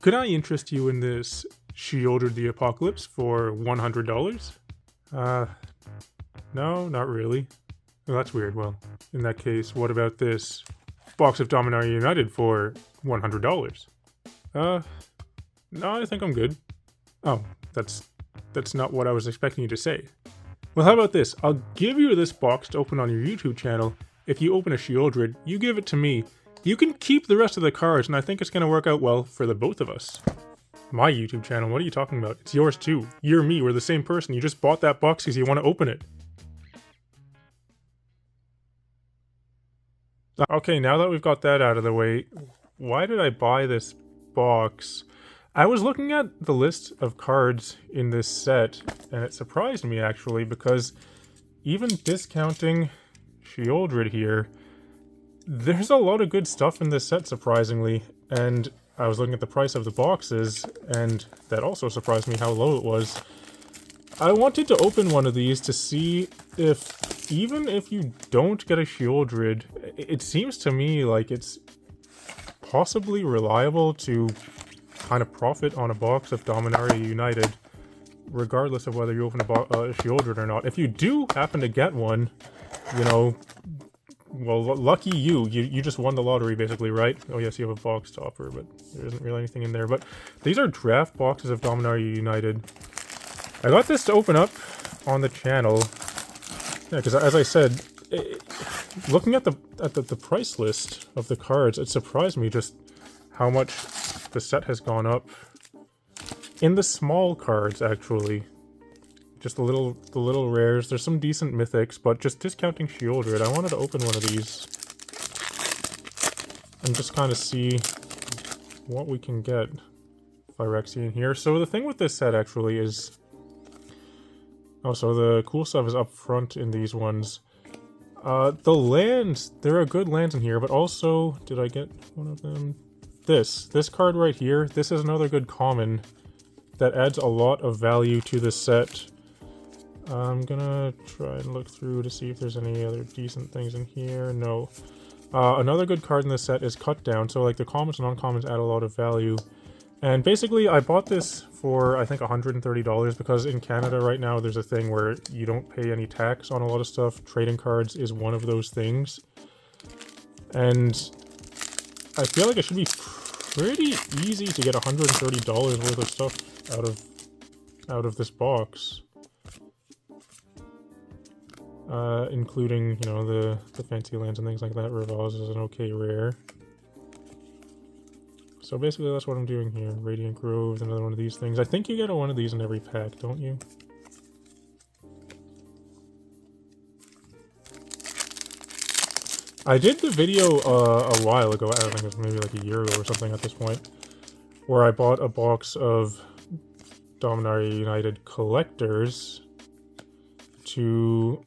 Could I interest you in this Shieldred the Apocalypse for $100? No, not really. Well, that's weird. Well, in that case, what about this box of Dominaria United for $100? No, I think I'm good. Oh, that's not what I was expecting you to say. Well, how about this? I'll give you this box to open on your YouTube channel. If you open a Shieldred, you give it to me. You can keep the rest of the cards, and I think it's going to work out well for the both of us. My YouTube channel, what are you talking about? It's yours too. You're me, we're the same person. You just bought that box because you want to open it. Okay, now that we've got that out of the way, why did I buy this box? I was looking at the list of cards in this set, and it surprised me actually, because even discounting Shieldred here, there's a lot of good stuff in this set, surprisingly, and I was looking at the price of the boxes, and that also surprised me how low it was. I wanted to open one of these to see if, even if you don't get a Shieldred, it seems to me like it's possibly reliable to kind of profit on a box of Dominaria United, regardless of whether you open a Shieldred or not. If you do happen to get one, you know, well, lucky you. You just won the lottery, basically, right? Oh, yes, you have a box topper, but there isn't really anything in there. But these are draft boxes of Dominaria United. I got this to open up on the channel. Yeah, because as I said, looking at the price list of the cards, it surprised me just how much the set has gone up. In the small cards, actually. Just the little rares. There's some decent mythics, but just discounting Shieldred, I wanted to open one of these and just kind of see what we can get. Phyrexian here. So the thing with this set actually is, oh, so the cool stuff is up front in these ones. The lands, there are good lands in here, but also, did I get one of them? This card right here, this is another good common that adds a lot of value to the set. I'm gonna try and look through to see if there's any other decent things in here. No. Another good card in this set is Cut Down, so like the commons and uncommons add a lot of value. And basically, I bought this for, I think, $130, because in Canada right now, there's a thing where you don't pay any tax on a lot of stuff. Trading cards is one of those things. And I feel like it should be pretty easy to get $130 worth of stuff out of this box. Including, you know, the fancy lands and things like that. Revolves is an okay rare. So basically that's what I'm doing here. Radiant Grove, another one of these things. I think you get one of these in every pack, don't you? I did the video a while ago, I think it was maybe like a year ago or something at this point, where I bought a box of Dominaria United collectors to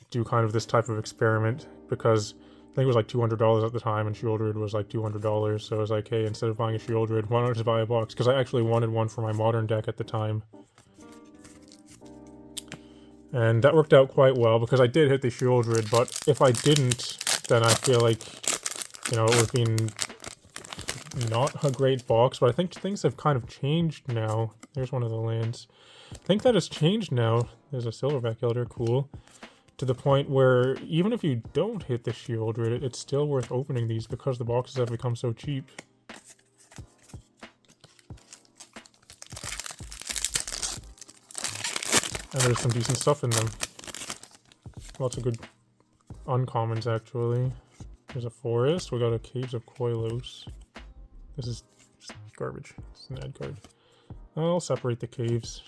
do kind of this type of experiment, because I think it was like $200 at the time, and Shieldred was like $200, so I was like, hey, instead of buying a Shieldred, why not just buy a box? Because I actually wanted one for my modern deck at the time. And that worked out quite well, because I did hit the Shieldred, but if I didn't, then I feel like, you know, it would have been not a great box, but I think things have kind of changed now. There's one of the lands. I think that has changed now. There's a Silverback Elder, cool. To the point where, even if you don't hit the Shieldred, it's still worth opening these because the boxes have become so cheap. And there's some decent stuff in them. Lots of good uncommons, actually. There's a forest. We got a Caves of Koilos. This is just garbage. It's an ad card. I'll separate the caves.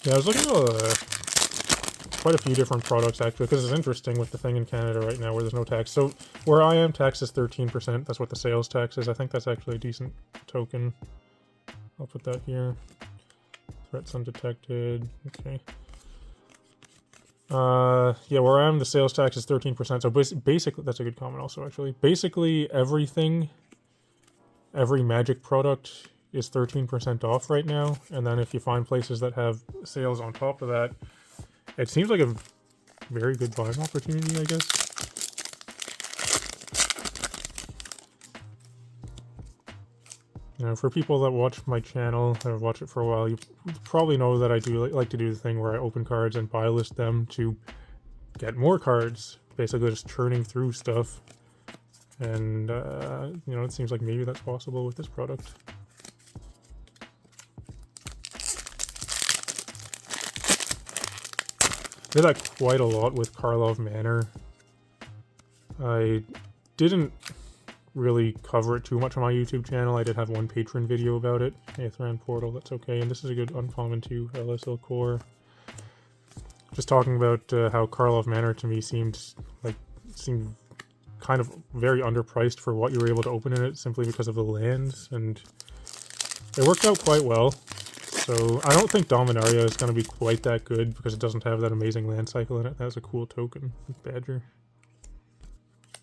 Yeah, I was looking at quite a few different products, actually, because it's interesting with the thing in Canada right now where there's no tax. So, where I am, tax is 13%. That's what the sales tax is. I think that's actually a decent token. I'll put that here. Threats undetected. Okay. Yeah, where I am, the sales tax is 13%. So, basically, that's a good comment also, actually. Basically, everything, every Magic product is 13% off right now, and then if you find places that have sales on top of that, it seems like a very good buying opportunity, I guess. You know, for people that watch my channel or watch it for a while, you probably know that I do like to do the thing where I open cards and buy list them to get more cards, basically just churning through stuff. And, you know, it seems like maybe that's possible with this product. Did that quite a lot with Karlov Manor. I didn't really cover it too much on my YouTube channel. I did have one patron video about it. Aethran Portal, that's okay. And this is a good uncommon too, LSL Core. Just talking about how Karlov Manor to me seemed kind of very underpriced for what you were able to open in it, simply because of the lands, and it worked out quite well. So I don't think Dominaria is going to be quite that good because it doesn't have that amazing land cycle in it. That has a cool token. Badger.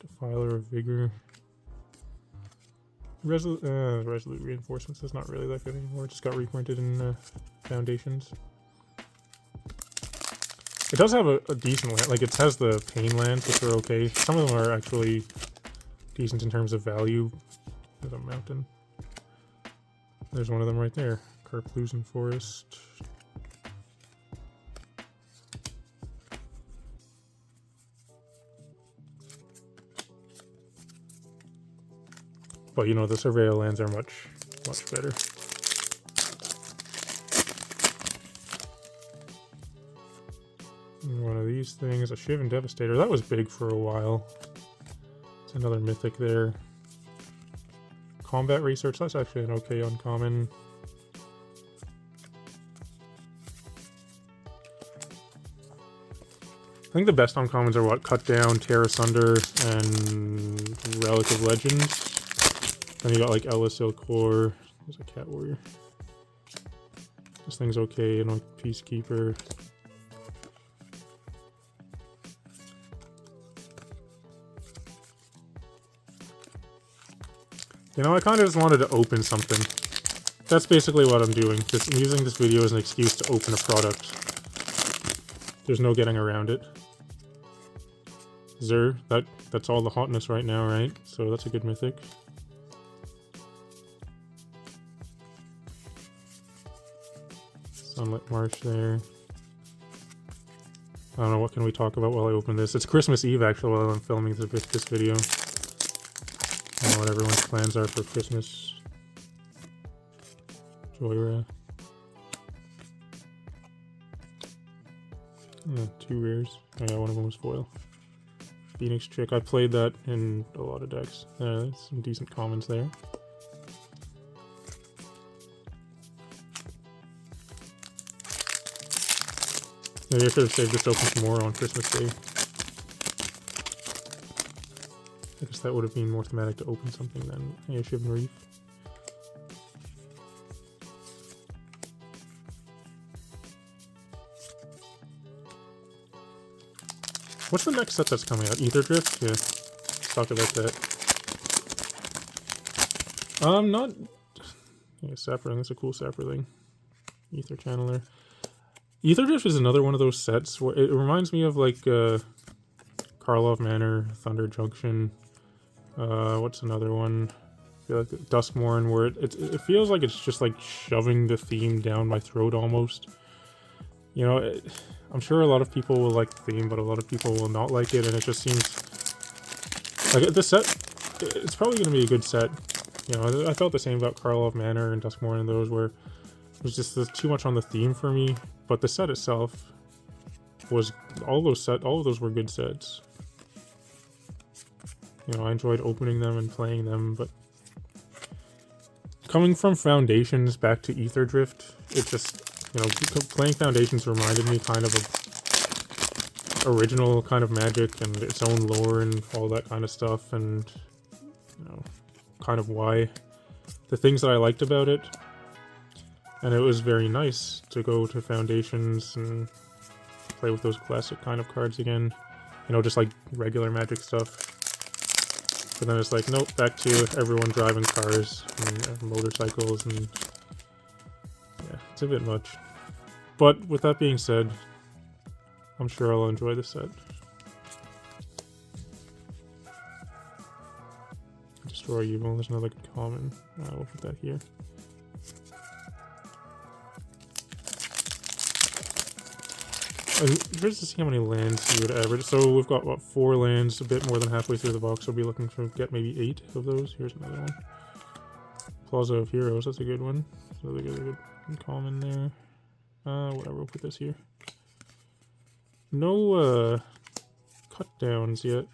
Defiler of Vigor. Resolute Reinforcements is not really that good anymore. It just got reprinted in Foundations. It does have a decent land. Like, it has the pain lands, which are okay. Some of them are actually decent in terms of value. There's a mountain. There's one of them right there. Carplusan Forest. But, you know, the Surveil lands are much better. One of these things, a Shivan Devastator. That was big for a while. It's another mythic there. Combat Research, that's actually an okay uncommon. I think the best uncommons are what? Cut Down, Tear Asunder, and Relic of Legends. Then you got like LSL Core. There's a Cat Warrior. This thing's okay, and like Peacekeeper. You know, I kind of just wanted to open something. That's basically what I'm doing. Just using this video as an excuse to open a product. There's no getting around it. Zur, that's all the hotness right now, right? So that's a good mythic. Sunlit Marsh there. I don't know, what can we talk about while I open this? It's Christmas Eve, actually, while I'm filming this video. I don't know what everyone's plans are for Christmas. Joyra. Yeah, 2 rares. Oh yeah, one of them was foil. Phoenix Chick. I played that in a lot of decks. Some decent commons there. Maybe I should have saved this open some more on Christmas Day. I guess that would have been more thematic to open something than a Shivan Reef. What's the next set that's coming out? Ether Drift? Yeah. Let's talk about that. Not... Yeah, Sapperling. That's a cool Sapperling. Ether Channeler. Ether Drift is another one of those sets where it reminds me of like Karlov Manor, Thunder Junction. What's another one? I feel like Duskmorn, where it feels like it's just like shoving the theme down my throat almost. You know, I'm sure a lot of people will like the theme, but a lot of people will not like it, and it just seems like this set. It's probably going to be a good set. You know, I felt the same about Karlov Manor and Duskmorn and those, where it was just too much on the theme for me. But the set itself was all of those were good sets. You know, I enjoyed opening them and playing them, but coming from Foundations back to Ether Drift, it just, you know, playing Foundations reminded me kind of original kind of Magic and its own lore and all that kind of stuff, and, you know, kind of why the things that I liked about it. And it was very nice to go to Foundations and play with those classic kind of cards again. You know, just like regular Magic stuff. But then it's like, nope, back to everyone driving cars and motorcycles and It's a bit much. But with that being said, I'm sure I'll enjoy the set. Destroy Evil, there's another common. We'll put that here. I'm curious to see how many lands you would average. So we've got, what, 4 lands, a bit more than halfway through the box. We'll be looking to get maybe 8 of those. Here's another one. Plaza of Heroes, that's a good one. So they get a good common there. Whatever, we'll put this here. No, cut downs yet.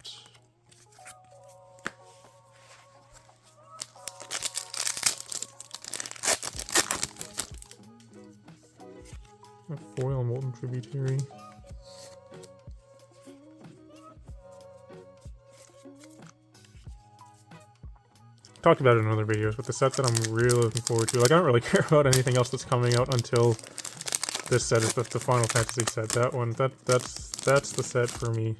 A foil Molten Tributary. Talked about it in other videos, but the set that I'm really looking forward to, like, I don't really care about anything else that's coming out until this set is the Final Fantasy set. That one, that's the set for me.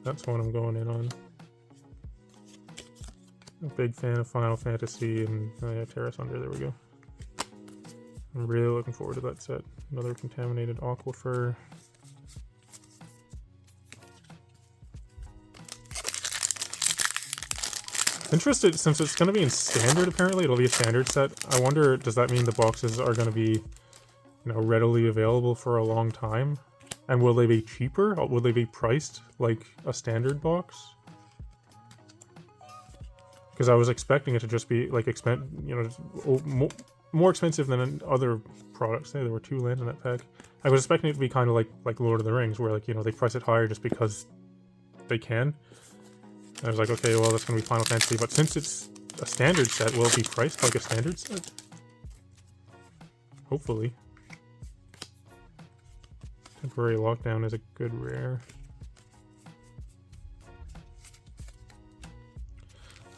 That's one I'm going in on. A big fan of Final Fantasy and yeah, Terra Sunder, there we go. I'm really looking forward to that set. Another Contaminated Aquifer. Interested, since it's going to be in standard, apparently, it'll be a standard set. I wonder, does that mean the boxes are going to be, you know, readily available for a long time? And will they be cheaper? Will they be priced like a standard box? Because I was expecting it to just be, like, more expensive than other products. Hey, there were 2 lands in that pack. I was expecting it to be kind of like Lord of the Rings, where, like, you know, they price it higher just because they can. I was like, okay, well, that's going to be Final Fantasy, but since it's a standard set, will it be priced like a standard set? Hopefully. Temporary Lockdown is a good rare.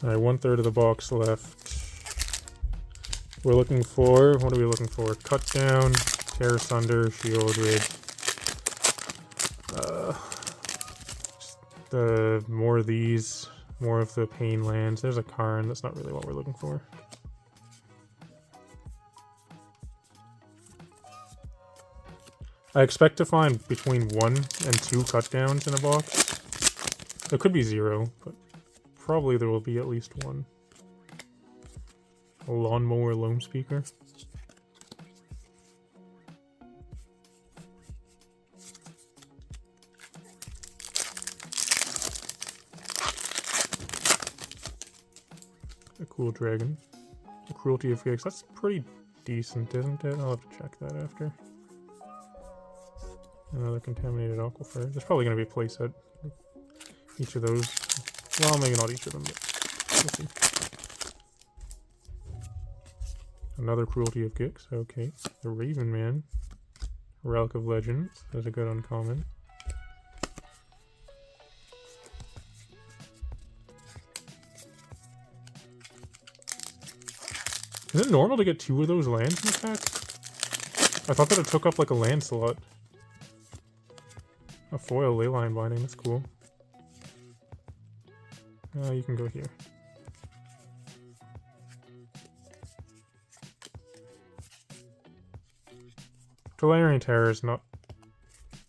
Alright, 1/3 of the box left. We're looking for, what are we looking for? Cut Down, Terra Sunder, Shield Ridge. More of these, more of the Pain lands. There's a Karn, that's not really what we're looking for. I expect to find between 1 and 2 cut downs in a box. There could be 0, but probably there will be at least 1. A Lawnmower Loam Speaker. A Cool Dragon. A Cruelty of Gigs. That's pretty decent, isn't it? I'll have to check that after. Another Contaminated Aquifer. There's probably going to be a playset. Each of those. Well, maybe not each of them, but we'll see. Another Cruelty of Gigs. Okay. The Raven Man. Relic of Legends. That's a good uncommon. Is it normal to get 2 of those lands in the pack? I thought that it took up like a land slot. A foil Leyline Binding, that's cool. You can go here. Galarian Terror is not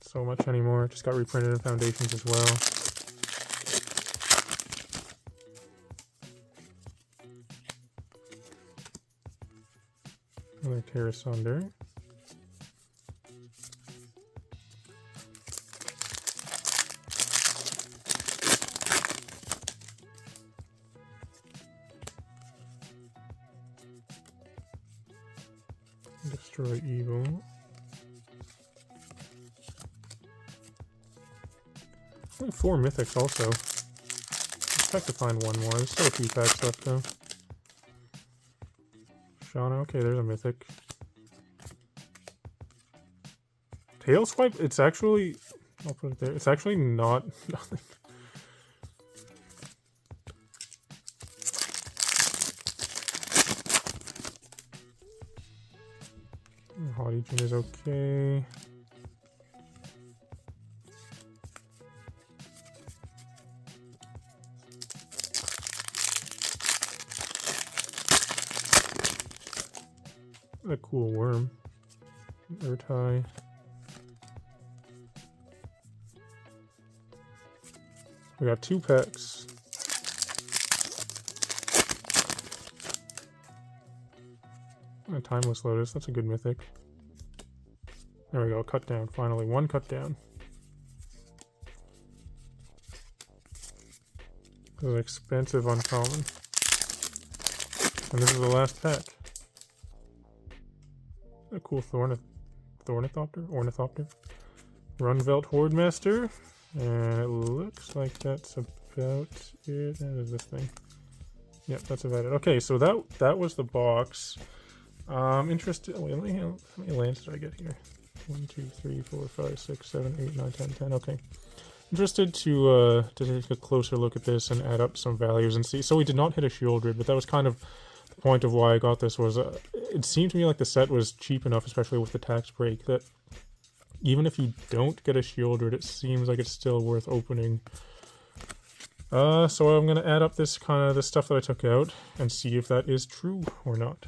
so much anymore. It just got reprinted in Foundations as well. Another Terra Sunder. Destroy Evil. I think 4 mythics also. Expect to find 1 more. There's still a few packs left though. Shauna, okay, there's a mythic. Tail Swipe, it's actually, I'll put it there, it's actually not nothing. Haughty Jin is okay. A cool worm. Urtai. We got 2 packs. A timeless lotus, that's a good mythic. There we go, cut down, finally, 1 cut down. This is an expensive uncommon. And this is the last pack. A cool Ornithopter. Runvelt Hordemaster. And it looks like that's about it. That is this thing. Yep, that's about it. Okay, so that was the box. Interested. Wait, how many lands did I get here? 1, 2, 3, 4, 5, 6, 7, 8, 9, 10, 10. Okay. Interested to take a closer look at this and add up some values and see. So we did not hit a Shieldred, but that was kind of the point of why I got this. Was it seemed to me like the set was cheap enough, especially with the tax break, that even if you don't get a Shieldred, it seems like it's still worth opening. So I'm gonna add up this the stuff that I took out and see if that is true or not.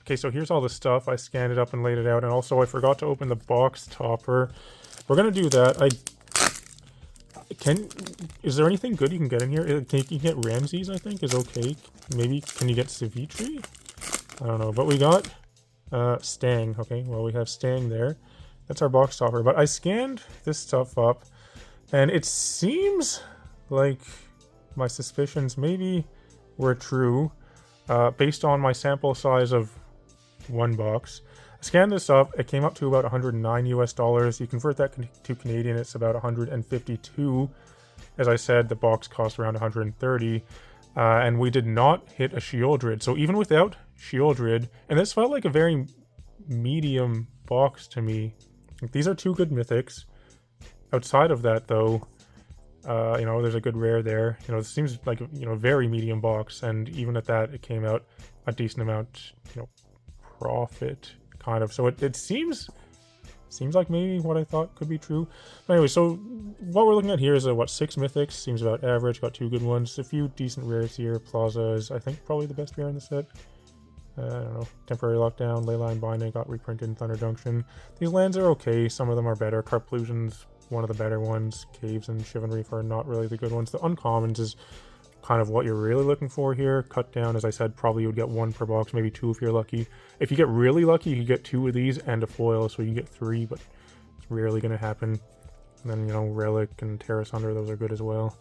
Okay, so here's all the stuff. I scanned it up and laid it out, and also I forgot to open the box topper. We're gonna do that. Is there anything good you can get in here? You can get Ramses, I think, is okay. Maybe, can you get Savitri? I don't know, but we got Stang. Okay, well, we have Stang there. That's our box topper, but I scanned this stuff up, and it seems like my suspicions maybe were true, based on my sample size of 1 box. I scanned this up, it came up to about $109 US. You convert that to Canadian, it's about 152. As I said, the box cost around 130, and we did not hit a Shieldred. So even without Shieldred, and this felt like a very medium box to me. These are 2 good mythics. Outside of that, though, you know, there's a good rare there. You know, it seems like, you know, a very medium box, and even at that, it came out a decent amount, you know, profit, kind of. So it seems like maybe what I thought could be true. But anyway, so what we're looking at here is 6 mythics. Seems about average. Got 2 good ones. A few decent rares here. Plaza is, I think, probably the best rare in the set. I don't know. Temporary Lockdown, Leyline Binding got reprinted in Thunder Junction. These lands are okay. Some of them are better. Carplusion's one of the better ones. Caves and Shivan Reef are not really the good ones. The uncommons is kind of what you're really looking for here. Cut down, as I said, probably you would get 1 per box, maybe 2 if you're lucky. If you get really lucky, you can get 2 of these and a foil, so you get 3, but it's rarely going to happen. And then, you know, Relic and Terra Sunder, those are good as well.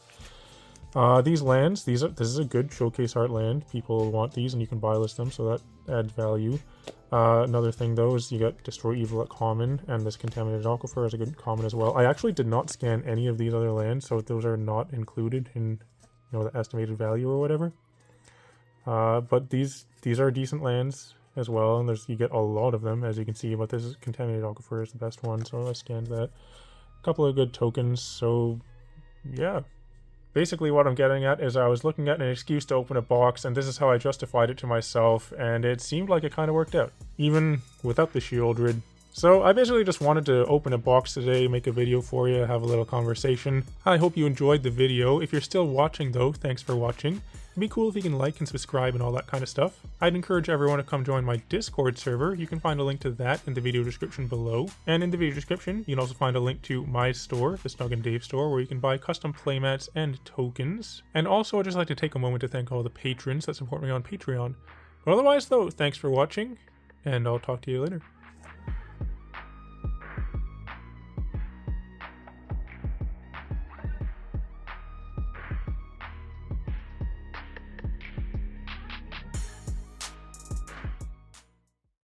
These lands, this is a good showcase art land. People want these, and you can buy list them, so that adds value. Another thing, though, is you get Destroy Evil at common, and this Contaminated Aquifer is a good common as well. I actually did not scan any of these other lands, so those are not included in, you know, the estimated value or whatever. But these are decent lands as well, and you get a lot of them, as you can see. But this is Contaminated Aquifer is the best one, so I scanned that. A couple of good tokens, so yeah. Basically what I'm getting at is I was looking at an excuse to open a box, and this is how I justified it to myself, and it seemed like it kind of worked out, even without the Shieldred. So I basically just wanted to open a box today, make a video for you, have a little conversation. I hope you enjoyed the video. If you're still watching though, thanks for watching. It'd be cool if you can like and subscribe and all that kind of stuff. I'd encourage everyone to come join my Discord server. You can find a link to that in the video description below. And in the video description, you can also find a link to my store, the Snug and Dave store, where you can buy custom playmats and tokens. And also, I'd just like to take a moment to thank all the patrons that support me on Patreon. But otherwise though, thanks for watching, and I'll talk to you later.